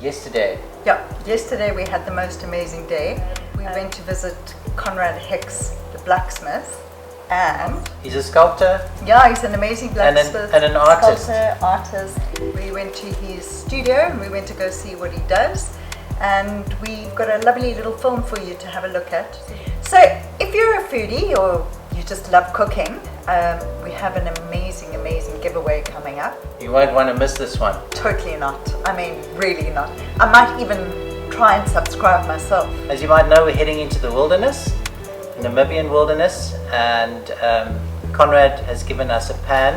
yesterday. Yeah, yesterday we had the most amazing day. We went to visit Conrad Hicks, the blacksmith, and he's a sculptor. Yeah, he's an amazing blacksmith and an artist. Sculptor, artist. We went to his studio and we went to go see what he does. And we've got a lovely little film for you to have a look at. So if you're a foodie or you just love cooking, we have an amazing, amazing giveaway coming up. You won't want to miss this one. Totally not. I mean, really not. I might even try and subscribe myself. As you might know, we're heading into the wilderness, Namibian wilderness, and Conrad has given us a pan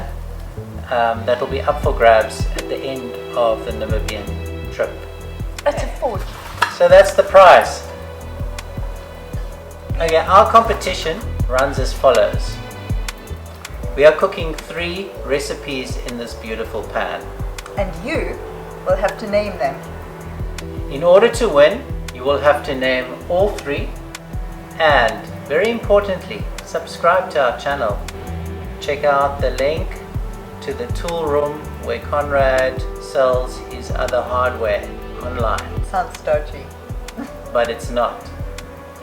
that will be up for grabs at the end of the Namibian trip. It's a forge. So that's the prize. Okay, our competition runs as follows. We are cooking 3 recipes in this beautiful pan. And you will have to name them. In order to win, you will have to name all 3 and, very importantly, subscribe to our channel. Check out the link to the tool room where Conrad sells his other hardware online. Sounds dodgy. But it's not.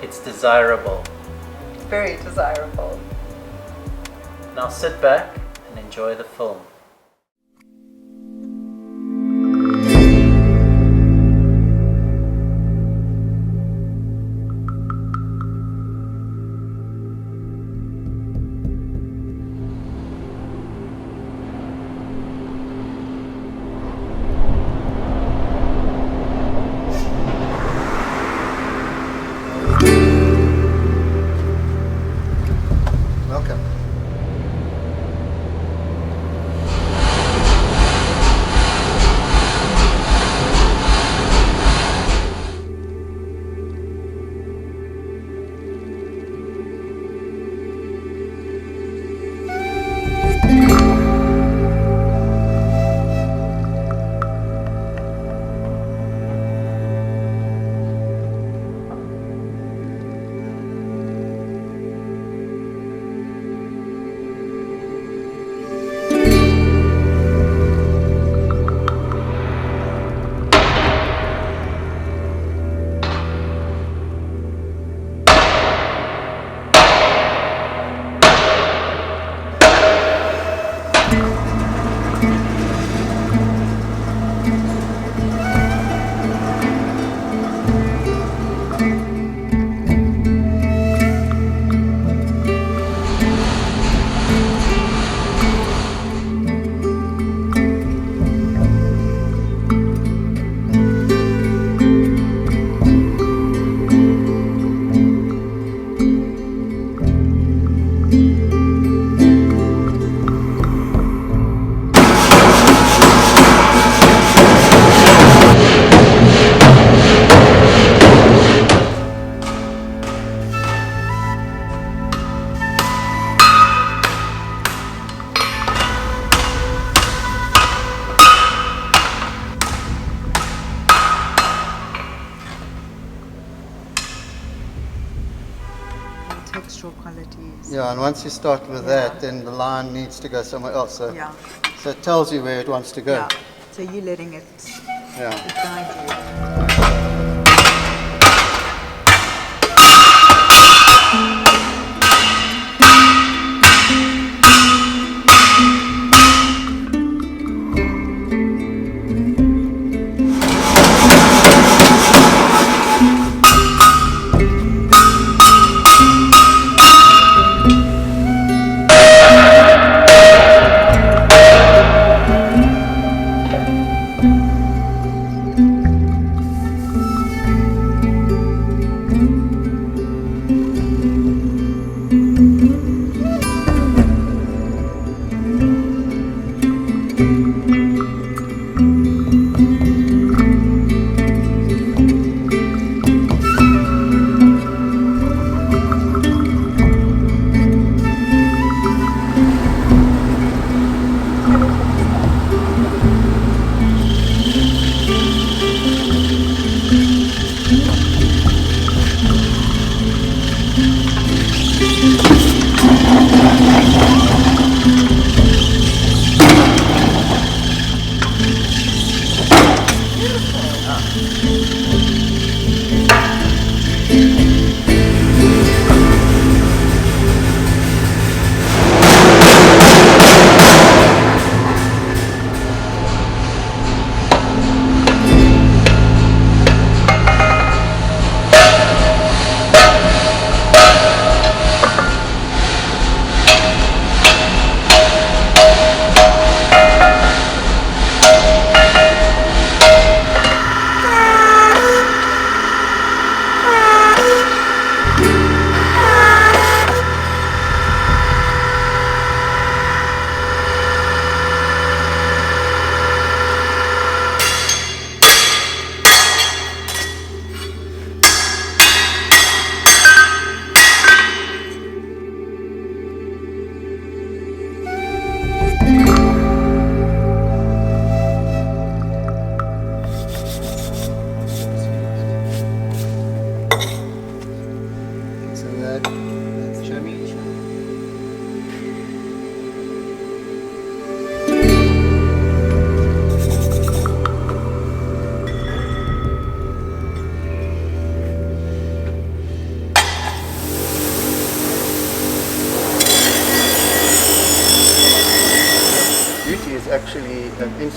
It's desirable. Very desirable. Now sit back and enjoy the film. Welcome. Textural qualities. Yeah, and once you start with that, then the line needs to go somewhere else. So, Yeah. so it tells you where it wants to go. Yeah. So you're letting it Yeah. guide you.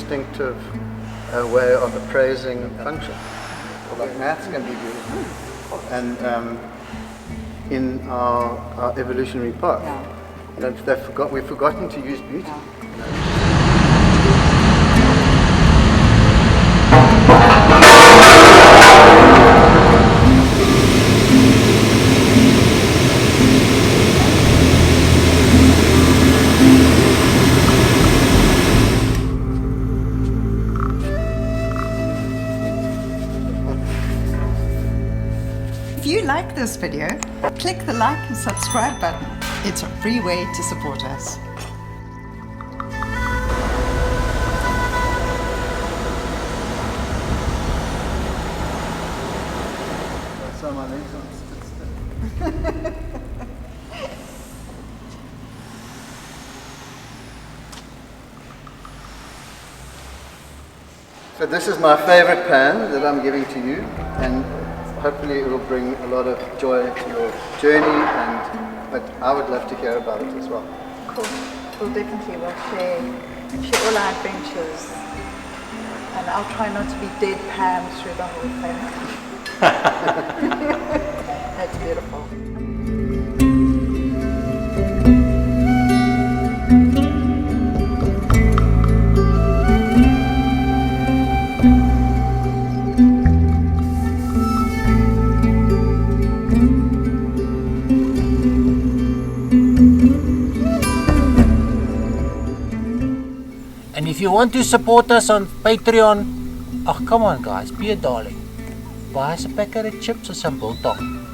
distinctive way of appraising a function. Like maths can be used, and in our evolutionary path. We've forgotten to use beauty. If you like this video, click the like and subscribe button. It's a free way to support us. So my legs aren't stiff. So this is my favorite pan that I'm giving to you, and hopefully it will bring a lot of joy to your journey, but I would love to hear about it as well. Cool. We'll definitely share all our adventures. And I'll try not to be deadpan through the whole thing. That's beautiful. And if you want to support us on Patreon, oh come on guys, be a darling. Buy us a packet of chips or some biltong.